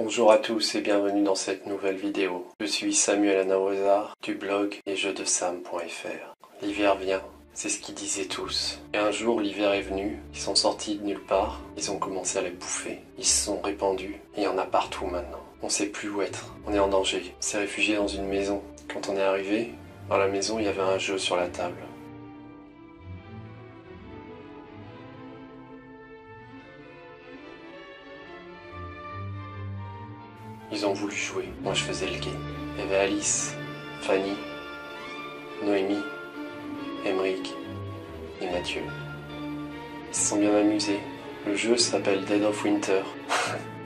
Bonjour à tous et bienvenue dans cette nouvelle vidéo. Je suis Samuel Anaozar du blog lesjeuxdesam.fr. L'hiver vient, c'est ce qu'ils disaient tous. Et un jour l'hiver est venu, ils sont sortis de nulle part, ils ont commencé à les bouffer. Ils se sont répandus et il y en a partout maintenant. On sait plus où être, on est en danger. On s'est réfugié dans une maison. Quand on est arrivé, dans la maison il y avait un jeu sur la table. Ils ont voulu jouer, moi je faisais le gay. Il y avait Alice, Fanny, Noémie, Emeric et Mathieu. Ils se sont bien amusés. Le jeu s'appelle Dead of Winter.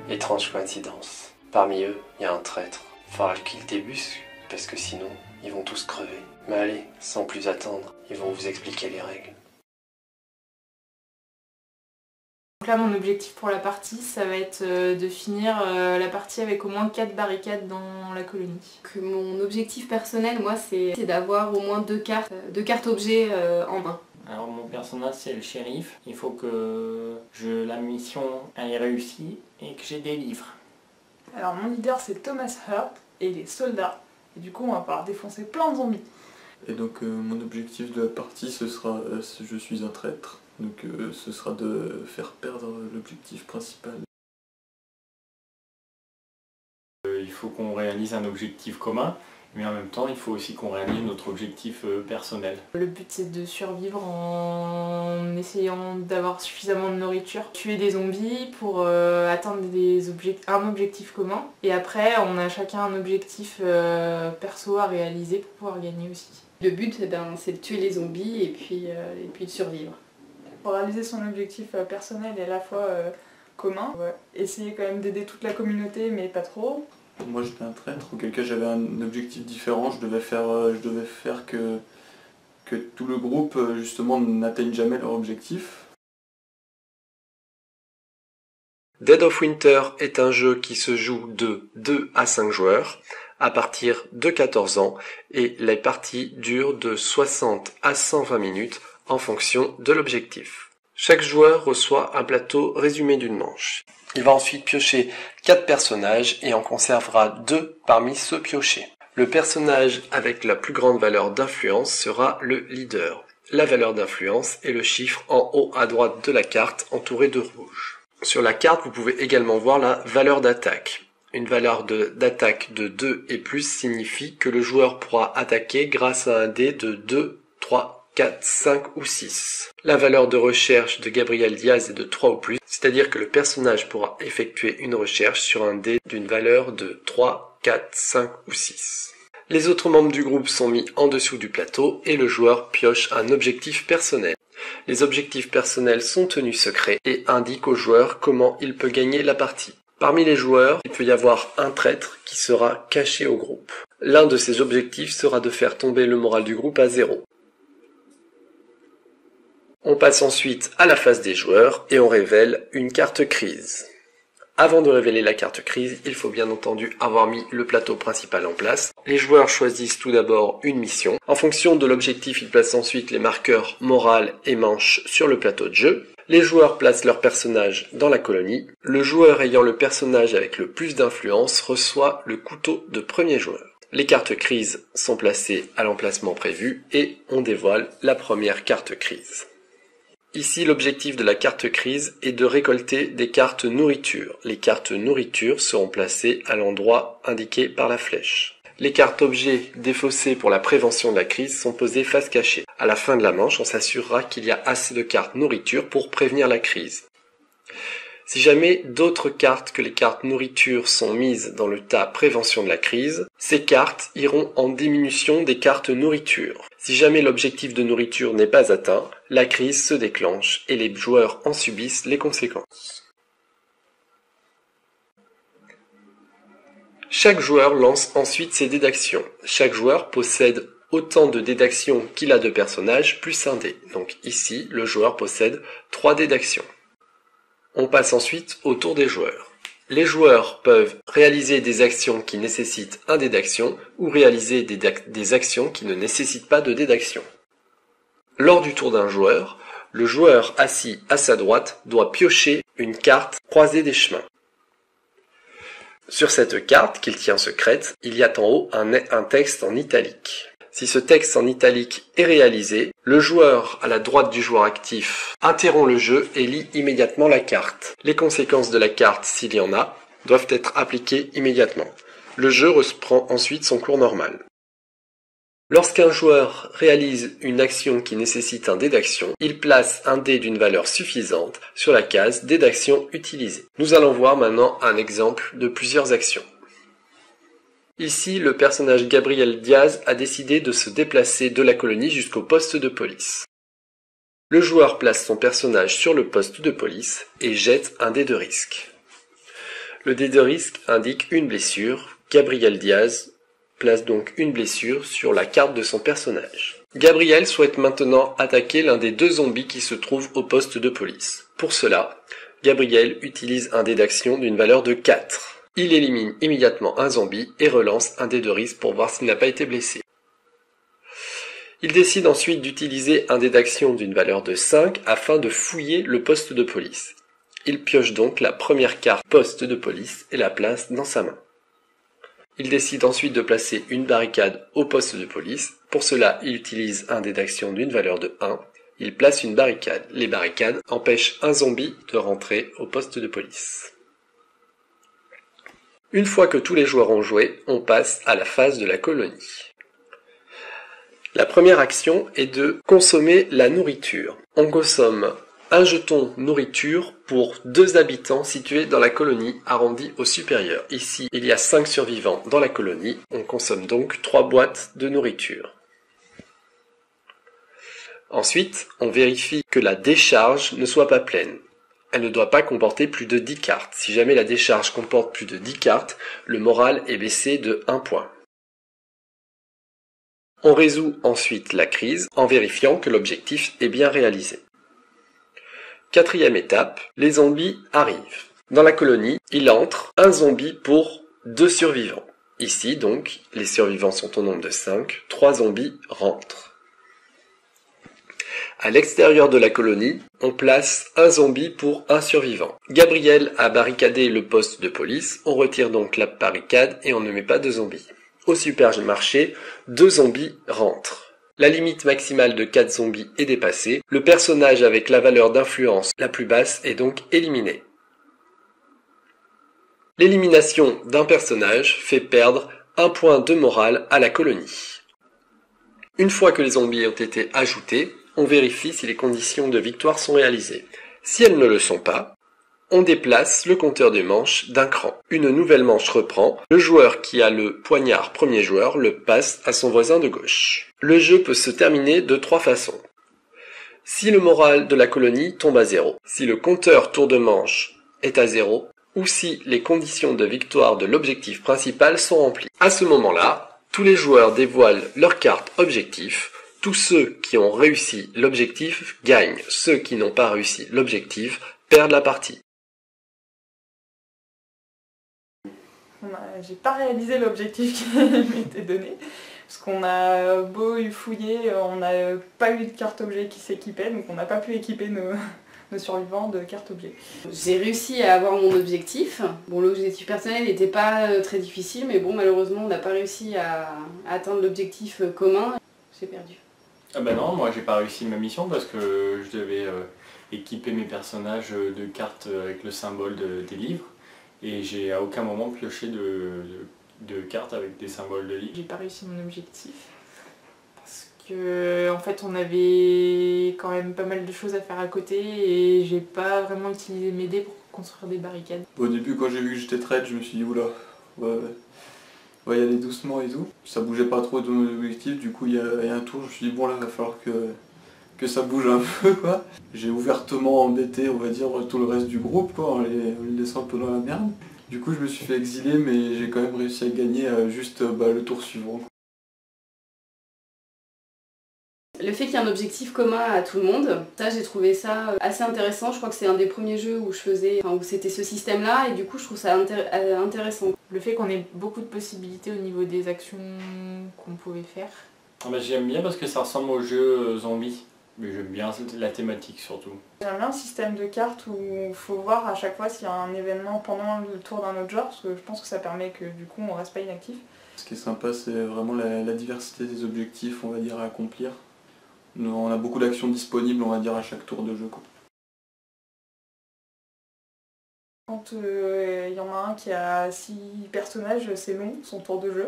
Étrange coïncidence. Parmi eux, il y a un traître. Faudra qu'ils débusquent, parce que sinon, ils vont tous crever. Mais allez, sans plus attendre, ils vont vous expliquer les règles. Donc là, mon objectif pour la partie, ça va être de finir la partie avec au moins 4 barricades dans la colonie. Mon objectif personnel, moi, c'est d'avoir au moins deux cartes objets en main. Alors mon personnage c'est le shérif, il faut que la mission elle est réussie et que j'ai des livres. Alors mon leader c'est Thomas Hurt et il est soldat. Et du coup on va pouvoir défoncer plein de zombies. Et donc mon objectif de la partie ce sera, je suis un traître, donc ce sera de faire perdre l'objectif principal. Il faut qu'on réalise un objectif commun, mais en même temps il faut aussi qu'on réalise notre objectif personnel. Le but c'est de survivre en essayant d'avoir suffisamment de nourriture, tuer des zombies pour atteindre un objectif commun. Et après on a chacun un objectif perso à réaliser pour pouvoir gagner aussi. Le but c'est de tuer les zombies et puis de survivre. Pour réaliser son objectif personnel et à la fois commun, on va essayer quand même d'aider toute la communauté mais pas trop. Moi j'étais un traître, auquel cas j'avais un objectif différent, je devais faire que tout le groupe justement n'atteigne jamais leur objectif. Dead of Winter est un jeu qui se joue de 2 à 5 joueurs à partir de 14 ans et les parties durent de 60 à 120 minutes en fonction de l'objectif. Chaque joueur reçoit un plateau résumé d'une manche. Il va ensuite piocher 4 personnages et en conservera 2 parmi ceux piochés. Le personnage avec la plus grande valeur d'influence sera le leader. La valeur d'influence est le chiffre en haut à droite de la carte entouré de rouge. Sur la carte, vous pouvez également voir la valeur d'attaque. Une valeur d'attaque de 2 et plus signifie que le joueur pourra attaquer grâce à un dé de 2, 3, 4, 5 ou 6. La valeur de recherche de Gabriel Diaz est de 3 ou plus, c'est-à-dire que le personnage pourra effectuer une recherche sur un dé d'une valeur de 3, 4, 5 ou 6. Les autres membres du groupe sont mis en dessous du plateau et le joueur pioche un objectif personnel. Les objectifs personnels sont tenus secrets et indiquent au joueur comment il peut gagner la partie. Parmi les joueurs, il peut y avoir un traître qui sera caché au groupe. L'un de ses objectifs sera de faire tomber le moral du groupe à 0. On passe ensuite à la phase des joueurs et on révèle une carte crise. Avant de révéler la carte crise, il faut bien entendu avoir mis le plateau principal en place. Les joueurs choisissent tout d'abord une mission. En fonction de l'objectif, ils placent ensuite les marqueurs morale et manche sur le plateau de jeu. Les joueurs placent leur personnage dans la colonie. Le joueur ayant le personnage avec le plus d'influence reçoit le couteau de premier joueur. Les cartes crises sont placées à l'emplacement prévu et on dévoile la première carte crise. Ici, l'objectif de la carte crise est de récolter des cartes nourriture. Les cartes nourriture seront placées à l'endroit indiqué par la flèche. Les cartes objets défaussées pour la prévention de la crise sont posées face cachée. À la fin de la manche, on s'assurera qu'il y a assez de cartes nourriture pour prévenir la crise. Si jamais d'autres cartes que les cartes nourriture sont mises dans le tas prévention de la crise, ces cartes iront en diminution des cartes nourriture. Si jamais l'objectif de nourriture n'est pas atteint, la crise se déclenche et les joueurs en subissent les conséquences. Chaque joueur lance ensuite ses dés d'action. Chaque joueur possède autant de dés d'action qu'il a de personnages plus un dé. Donc ici, le joueur possède 3 dés d'action. On passe ensuite au tour des joueurs. Les joueurs peuvent réaliser des actions qui nécessitent un dé d'action ou réaliser des actions qui ne nécessitent pas de dé d'action. Lors du tour d'un joueur, le joueur assis à sa droite doit piocher une carte croisée des chemins. Sur cette carte qu'il tient secrète, il y a en haut un texte en italique. Si ce texte en italique est réalisé, le joueur à la droite du joueur actif interrompt le jeu et lit immédiatement la carte. Les conséquences de la carte, s'il y en a, doivent être appliquées immédiatement. Le jeu reprend ensuite son cours normal. Lorsqu'un joueur réalise une action qui nécessite un dé d'action, il place un dé d'une valeur suffisante sur la case dé d'action utilisé. Nous allons voir maintenant un exemple de plusieurs actions. Ici, le personnage Gabriel Diaz a décidé de se déplacer de la colonie jusqu'au poste de police. Le joueur place son personnage sur le poste de police et jette un dé de risque. Le dé de risque indique une blessure. Gabriel Diaz place donc une blessure sur la carte de son personnage. Gabriel souhaite maintenant attaquer l'un des 2 zombies qui se trouvent au poste de police. Pour cela, Gabriel utilise un dé d'action d'une valeur de 4. Il élimine immédiatement un zombie et relance un dé de risque pour voir s'il n'a pas été blessé. Il décide ensuite d'utiliser un dé d'action d'une valeur de 5 afin de fouiller le poste de police. Il pioche donc la première carte poste de police et la place dans sa main. Il décide ensuite de placer une barricade au poste de police. Pour cela, il utilise un dé d'action d'une valeur de 1. Il place une barricade. Les barricades empêchent un zombie de rentrer au poste de police. Une fois que tous les joueurs ont joué, on passe à la phase de la colonie. La première action est de consommer la nourriture. On consomme un jeton nourriture pour 2 habitants situés dans la colonie arrondie au supérieur. Ici, il y a 5 survivants dans la colonie. On consomme donc 3 boîtes de nourriture. Ensuite, on vérifie que la décharge ne soit pas pleine. Elle ne doit pas comporter plus de 10 cartes. Si jamais la décharge comporte plus de 10 cartes, le moral est baissé de 1 point. On résout ensuite la crise en vérifiant que l'objectif est bien réalisé. 4e étape, les zombies arrivent. Dans la colonie, il entre un zombie pour 2 survivants. Ici donc, les survivants sont au nombre de 5, 3 zombies rentrent. À l'extérieur de la colonie, on place un zombie pour un survivant. Gabriel a barricadé le poste de police, on retire donc la barricade et on ne met pas de zombies. Au supermarché, 2 zombies rentrent. La limite maximale de 4 zombies est dépassée, le personnage avec la valeur d'influence la plus basse est donc éliminé. L'élimination d'un personnage fait perdre 1 point de morale à la colonie. Une fois que les zombies ont été ajoutés, on vérifie si les conditions de victoire sont réalisées. Si elles ne le sont pas, on déplace le compteur des manches d'un cran. Une nouvelle manche reprend. Le joueur qui a le poignard premier joueur le passe à son voisin de gauche. Le jeu peut se terminer de 3 façons. Si le moral de la colonie tombe à 0, si le compteur tour de manche est à 0, ou si les conditions de victoire de l'objectif principal sont remplies. À ce moment-là, tous les joueurs dévoilent leur carte objectif. Tous ceux qui ont réussi l'objectif gagnent. Ceux qui n'ont pas réussi l'objectif perdent la partie. J'ai pas réalisé l'objectif qui m'était donné. Parce qu'on a beau fouiller, on n'a pas eu de carte objet qui s'équipait, donc on n'a pas pu équiper nos survivants de carte objet. J'ai réussi à avoir mon objectif. Bon, l'objectif personnel n'était pas très difficile, mais bon, malheureusement, on n'a pas réussi à atteindre l'objectif commun. J'ai perdu. Ah bah non, moi j'ai pas réussi ma mission parce que je devais équiper mes personnages de cartes avec le symbole des livres et j'ai à aucun moment pioché de cartes avec des symboles de livres. J'ai pas réussi mon objectif parce que en fait on avait quand même pas mal de choses à faire à côté et j'ai pas vraiment utilisé mes dés pour construire des barricades. Au début, quand j'ai vu que j'étais traître, je me suis dit oula, on va y aller doucement et tout. Ça bougeait pas trop de mon objectif, du coup il y a un tour, je me suis dit bon là il va falloir que ça bouge un peu quoi. J'ai ouvertement embêté on va dire tout le reste du groupe quoi, en les laissant un peu dans la merde. Du coup je me suis fait exiler mais j'ai quand même réussi à gagner juste le tour suivant. Le fait qu'il y ait un objectif commun à tout le monde, ça j'ai trouvé ça assez intéressant. Je crois que c'est un des premiers jeux où où c'était ce système-là et du coup je trouve ça intéressant. Le fait qu'on ait beaucoup de possibilités au niveau des actions qu'on pouvait faire. Ah bah, j'aime bien parce que ça ressemble au jeu zombie. Mais j'aime bien la thématique surtout. J'aime bien le système de cartes où il faut voir à chaque fois s'il y a un événement pendant le tour d'un autre genre, parce que je pense que ça permet que du coup on reste pas inactif. Ce qui est sympa, c'est vraiment la diversité des objectifs, on va dire, à accomplir. On a beaucoup d'actions disponibles, on va dire, à chaque tour de jeu, quoi. Quand il y en a un qui a 6 personnages, c'est long, son tour de jeu.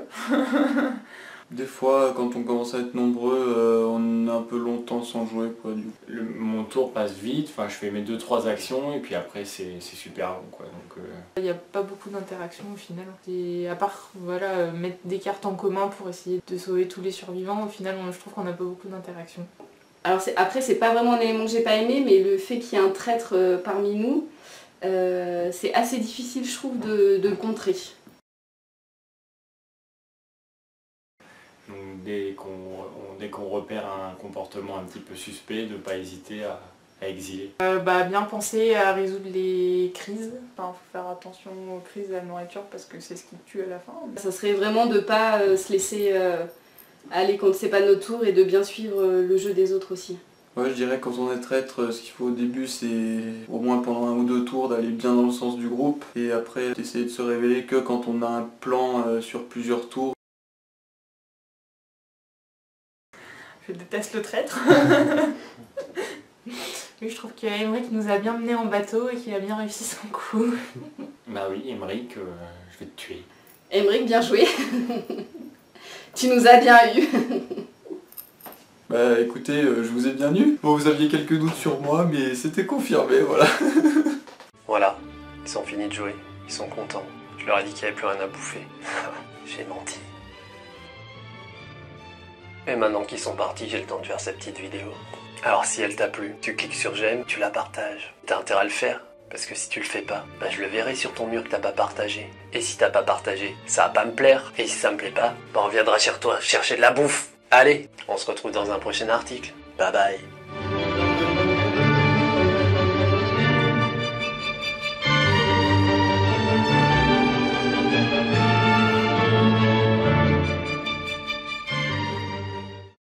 Des fois, quand on commence à être nombreux, on a un peu longtemps sans jouer, quoi, du coup. Mon tour passe vite, enfin, je fais mes 2-3 actions et puis après c'est super long, quoi. Donc, Il n'y a pas beaucoup d'interaction au final. Et à part voilà, mettre des cartes en commun pour essayer de sauver tous les survivants, au final je trouve qu'on n'a pas beaucoup d'interaction. Alors après, c'est pas vraiment un élément que j'ai pas aimé, mais le fait qu'il y ait un traître parmi nous, c'est assez difficile, je trouve, de le contrer. donc dès qu'on repère un comportement un petit peu suspect, de ne pas hésiter à exiler. Bien penser à résoudre les crises. Enfin, faut faire attention aux crises de la nourriture parce que c'est ce qui tue à la fin. Ça serait vraiment de pas se laisser aller quand c'est pas notre tour et de bien suivre le jeu des autres aussi. Ouais, je dirais que quand on est traître, ce qu'il faut au début, c'est au moins pendant 1 ou 2 tours d'aller bien dans le sens du groupe et après d'essayer de se révéler que quand on a un plan sur plusieurs tours. Je déteste le traître. Oui, je trouve que Aymeric nous a bien menés en bateau et qu'il a bien réussi son coup. Bah oui, Aymeric, je vais te tuer. Aymeric, bien joué. Tu nous as bien eu. Bah écoutez, je vous ai bien eu. Bon, vous aviez quelques doutes sur moi, mais c'était confirmé, voilà. Voilà, ils ont fini de jouer, ils sont contents. Je leur ai dit qu'il n'y avait plus rien à bouffer. J'ai menti. Et maintenant qu'ils sont partis, j'ai le temps de faire cette petite vidéo. Alors si elle t'a plu, tu cliques sur j'aime, tu la partages. T'as intérêt à le faire, parce que si tu le fais pas, je le verrai sur ton mur que t'as pas partagé. Et si t'as pas partagé, ça va pas me plaire. Et si ça me plaît pas, on viendra chez toi chercher de la bouffe. Allez, on se retrouve dans un prochain article. Bye bye.